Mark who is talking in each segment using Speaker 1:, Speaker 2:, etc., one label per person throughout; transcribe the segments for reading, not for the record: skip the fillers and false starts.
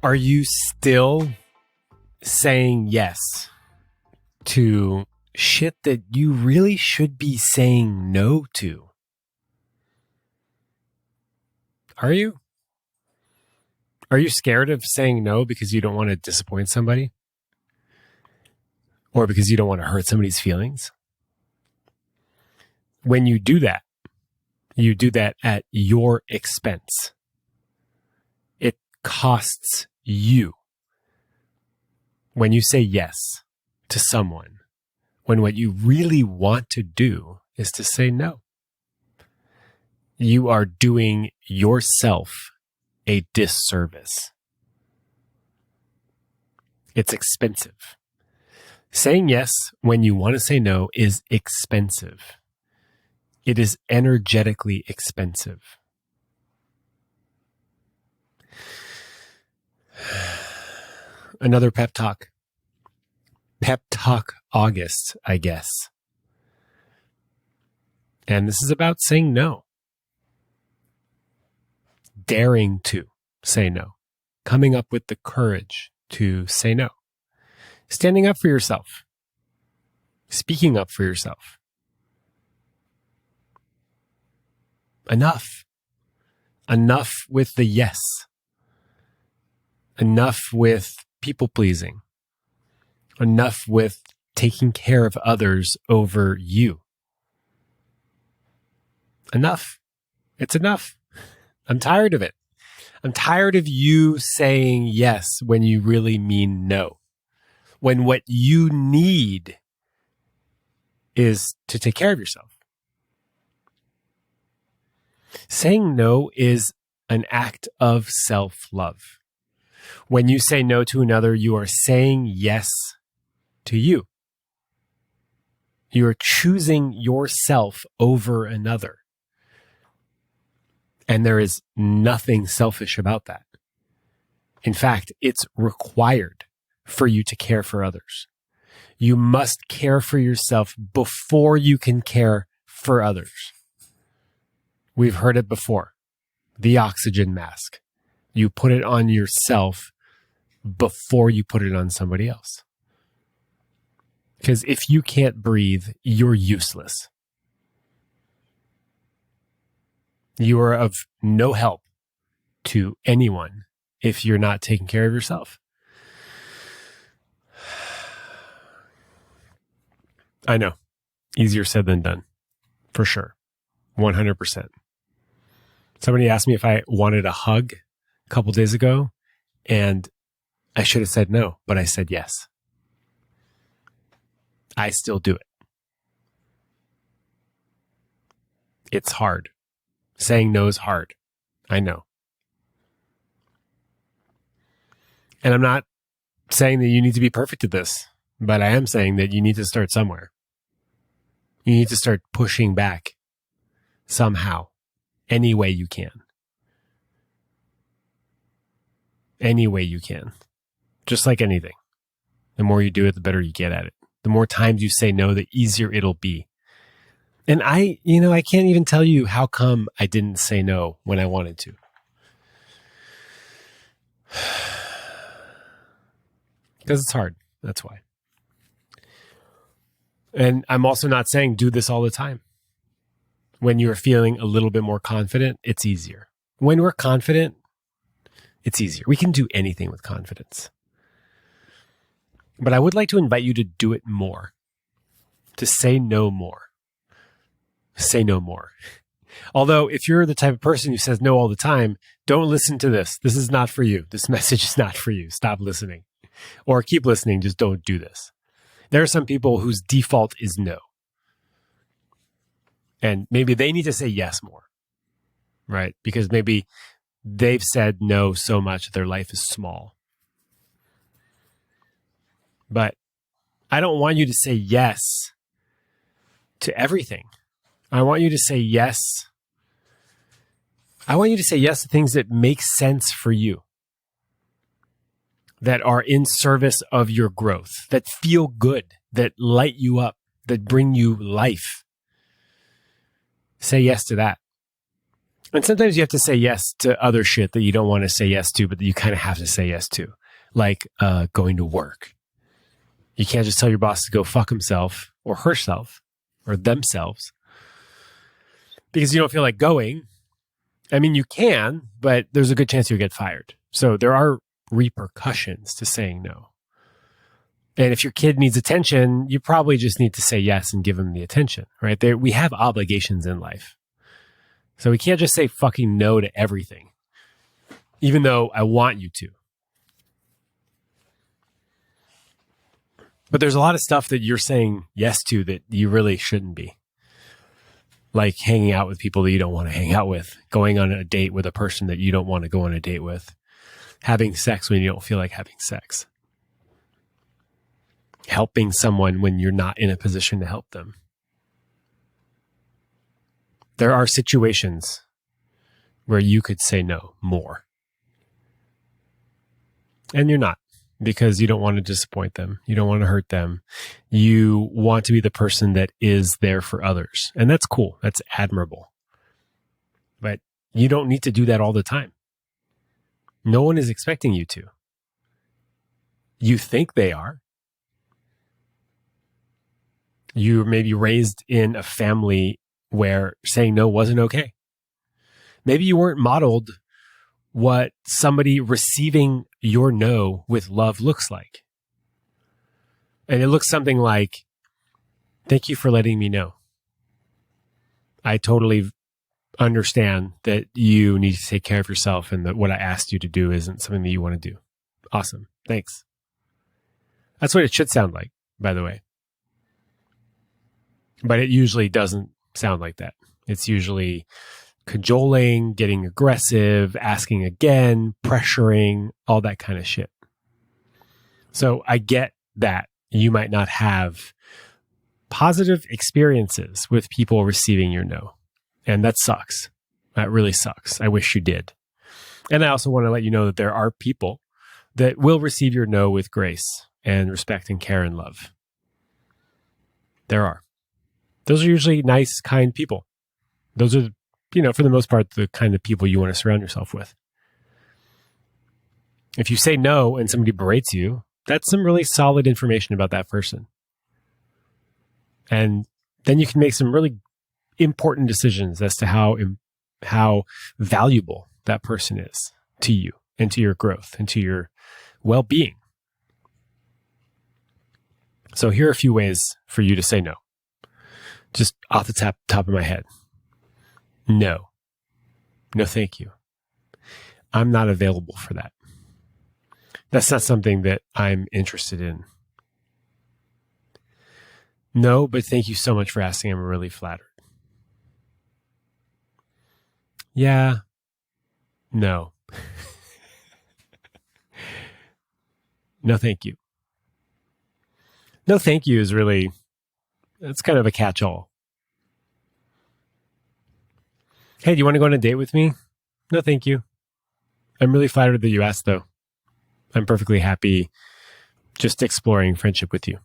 Speaker 1: Are you still saying yes to shit that you really should be saying no to? Are you? Are you scared of saying no because you don't want to disappoint somebody? Or because you don't want to hurt somebody's feelings? When you do that at your expense. It costs you. When you say yes to someone, when what you really want to do is to say no, you are doing yourself a disservice. It's expensive. Saying yes when you want to say no is expensive. It is energetically expensive. Another pep talk. Pep talk August, I guess. And this is about saying no. Daring to say no. Coming up with the courage to say no. Standing up for yourself. Speaking up for yourself. Enough. Enough with the yes. Enough with people pleasing. Enough with taking care of others over you. Enough. It's enough. I'm tired of it. I'm tired of you saying yes when you really mean no. When what you need is to take care of yourself. Saying no is an act of self-love. When you say no to another, you are saying yes to you. You are choosing yourself over another. And there is nothing selfish about that. In fact, it's required for you to care for others. You must care for yourself before you can care for others. We've heard it before. The oxygen mask. You put it on yourself before you put it on somebody else. Because if you can't breathe, you're useless. You are of no help to anyone if you're not taking care of yourself. I know. Easier said than done. For sure. 100%. Somebody asked me if I wanted a hug a couple days ago, and I should have said no, but I said yes. I still do it. It's hard. Saying no is hard. I know. And I'm not saying that you need to be perfect at this, but I am saying that you need to start somewhere. You need to start pushing back somehow, any way you can. Any way you can. Just like anything. The more you do it, the better you get at it. The more times you say no, the easier it'll be. And I can't even tell you how come I didn't say no when I wanted to. Because it's hard. That's why. And I'm also not saying do this all the time. When you're feeling a little bit more confident, it's easier. When we're confident, it's easier. We can do anything with confidence. But I would like to invite you to do it more. To say no more. Say no more. Although, if you're the type of person who says no all the time, don't listen to this. This is not for you. This message is not for you. Stop listening. Or keep listening. Just don't do this. There are some people whose default is no. And maybe they need to say yes more. Right? Because maybe they've said no so much that their life is small. But I don't want you to say yes to everything. I want you to say yes. I want you to say yes to things that make sense for you, that are in service of your growth, that feel good, that light you up, that bring you life. Say yes to that. And sometimes you have to say yes to other shit that you don't want to say yes to, but that you kind of have to say yes to, like going to work. You can't just tell your boss to go fuck himself or herself or themselves because you don't feel like going. I mean, you can, but there's a good chance you'll get fired. So there are repercussions to saying no. And if your kid needs attention, you probably just need to say yes and give them the attention, right? We have obligations in life. So we can't just say fucking no to everything, even though I want you to. But there's a lot of stuff that you're saying yes to that you really shouldn't be. Like hanging out with people that you don't want to hang out with, going on a date with a person that you don't want to go on a date with, having sex when you don't feel like having sex, helping someone when you're not in a position to help them. There are situations where you could say no more. And you're not, because you don't want to disappoint them. You don't want to hurt them. You want to be the person that is there for others. And that's cool. That's admirable. But you don't need to do that all the time. No one is expecting you to. You think they are. You may be raised in a family where saying no wasn't okay. Maybe you weren't modeled what somebody receiving your no with love looks like. And it looks something like, thank you for letting me know. I totally understand that you need to take care of yourself and that what I asked you to do isn't something that you want to do. Awesome. Thanks. That's what it should sound like, by the way. But it usually doesn't sound like that. It's usually cajoling, getting aggressive, asking again, pressuring, all that kind of shit. So I get that you might not have positive experiences with people receiving your no. And that sucks. That really sucks. I wish you did. And I also want to let you know that there are people that will receive your no with grace and respect and care and love. There are. Those are usually nice, kind people. Those are, for the most part, the kind of people you want to surround yourself with. If you say no and somebody berates you, that's some really solid information about that person. And then you can make some really important decisions as to how valuable that person is to you and to your growth and to your well-being. So here are a few ways for you to say no. Just off the top of my head. No. No, thank you. I'm not available for that. That's not something that I'm interested in. No, but thank you so much for asking. I'm really flattered. Yeah. No. No, thank you. No, thank you is really, that's kind of a catch-all. Hey, do you want to go on a date with me? No, thank you. I'm really flattered that you asked, though. I'm perfectly happy just exploring friendship with you.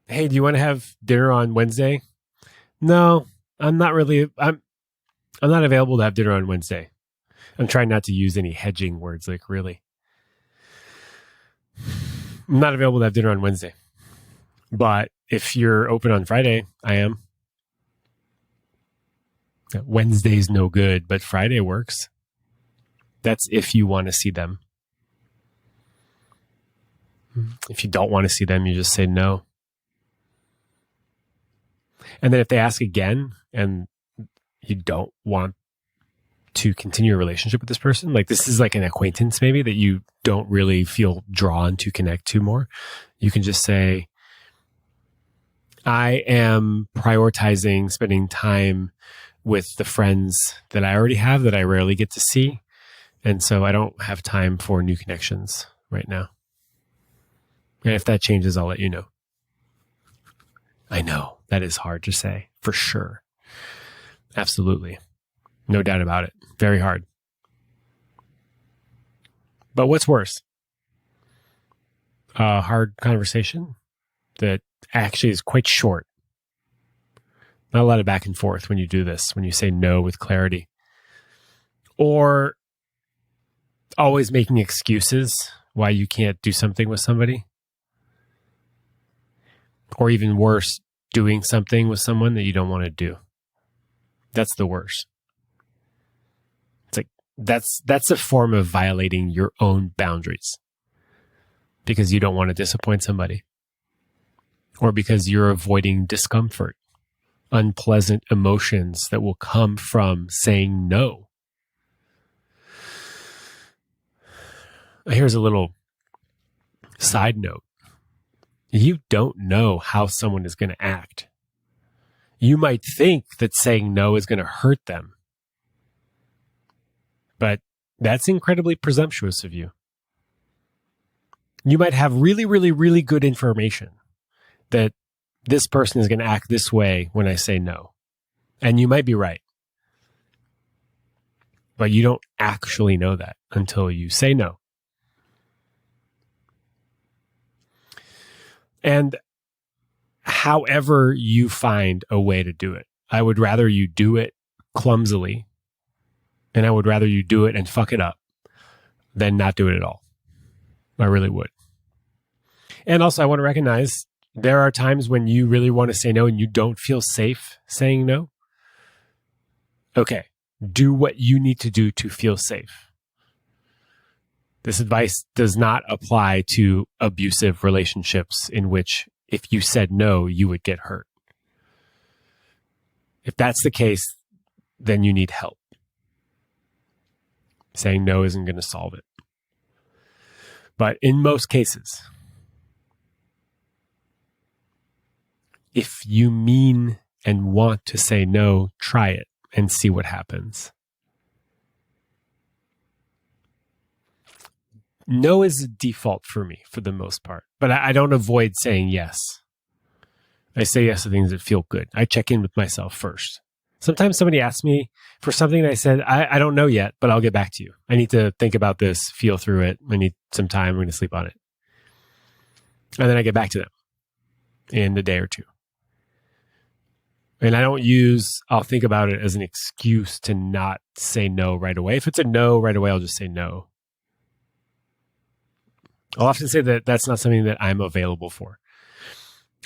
Speaker 1: Hey, do you want to have dinner on Wednesday? No, I'm not available to have dinner on Wednesday. I'm trying not to use any hedging words, like really. I'm not available to have dinner on Wednesday. But if you're open on Friday, I am. Wednesday's no good, but Friday works. That's if you want to see them. If you don't want to see them, you just say no. And then if they ask again and you don't want to continue a relationship with this person, like this is like an acquaintance maybe that you don't really feel drawn to connect to more, you can just say, I am prioritizing spending time with the friends that I already have that I rarely get to see. And so I don't have time for new connections right now. And if that changes, I'll let you know. I know that is hard to say, for sure. Absolutely. No doubt about it. Very hard. But what's worse? A hard conversation that actually is quite short, Not a lot of back and forth when you do this, when you say no with clarity. Or always making excuses why you can't do something with somebody. Or even worse, doing something with someone that you don't want to do. That's the worst. It's like, that's a form of violating your own boundaries because you don't want to disappoint somebody. Or because you're avoiding discomfort, unpleasant emotions that will come from saying no. Here's a little side note. You don't know how someone is going to act. You might think that saying no is going to hurt them. But that's incredibly presumptuous of you. You might have really, really, really good information that this person is going to act this way when I say no. And you might be right. But you don't actually know that until you say no. And however you find a way to do it, I would rather you do it clumsily, and I would rather you do it and fuck it up than not do it at all. I really would. And also, I want to recognize there are times when you really want to say no and you don't feel safe saying no. Okay, do what you need to do to feel safe. This advice does not apply to abusive relationships in which if you said no, you would get hurt. If that's the case, then you need help. Saying no isn't going to solve it. But in most cases, if you mean and want to say no, try it and see what happens. No is a default for me for the most part, but I don't avoid saying yes. I say yes to things that feel good. I check in with myself first. Sometimes somebody asks me for something and I said, I don't know yet, but I'll get back to you. I need to think about this, feel through it. I need some time. I'm going to sleep on it. And then I get back to them in a day or two. And I'll think about it as an excuse to not say no right away. If it's a no right away, I'll just say no. I'll often say that that's not something that I'm available for.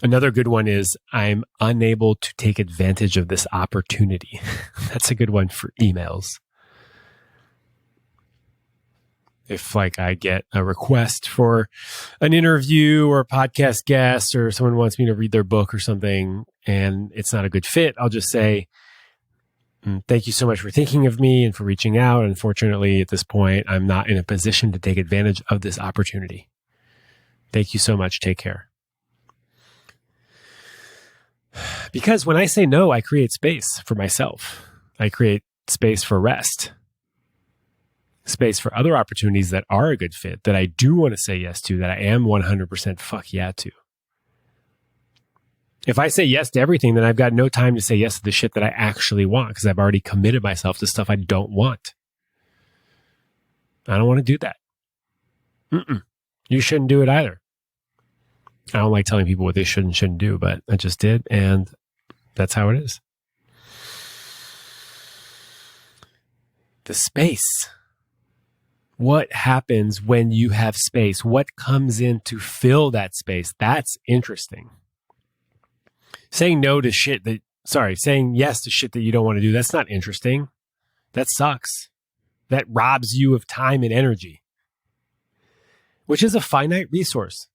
Speaker 1: Another good one is I'm unable to take advantage of this opportunity. That's a good one for emails. If I get a request for an interview or a podcast guest or someone wants me to read their book or something and it's not a good fit, I'll just say, thank you so much for thinking of me and for reaching out. Unfortunately, at this point, I'm not in a position to take advantage of this opportunity. Thank you so much. Take care. Because when I say no, I create space for myself. I create space for rest. Space for other opportunities that are a good fit, that I do want to say yes to, that I am 100% fuck yeah to. If I say yes to everything, then I've got no time to say yes to the shit that I actually want because I've already committed myself to stuff I don't want. I don't want to do that. You shouldn't do it either. I don't like telling people what they should and shouldn't do, but I just did, and that's how it is. The space. What happens when you have space? What comes in to fill that space? That's interesting. Saying saying yes to shit that you don't want to do, that's not interesting. That sucks. That robs you of time and energy, which is a finite resource.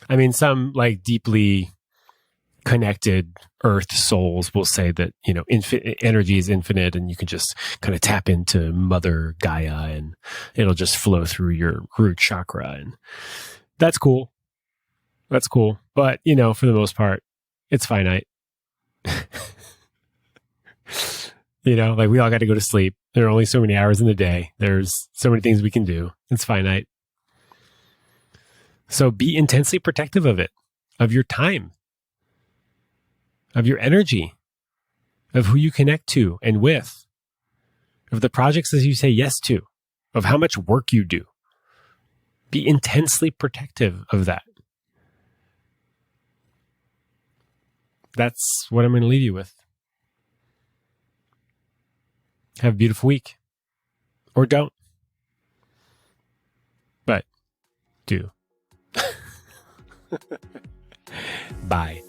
Speaker 1: I mean, some deeply connected earth souls will say that, energy is infinite and you can just kind of tap into Mother Gaia and it'll just flow through your root chakra. And that's cool. That's cool. But, for the most part, it's finite. We all got to go to sleep. There are only so many hours in the day. There's so many things we can do. It's finite. So be intensely protective of it, of your time, of your energy, of who you connect to and with, of the projects that you say yes to, of how much work you do. Be intensely protective of that. that's what I'm going to leave you with. Have a beautiful week. Or don't. But do. Bye.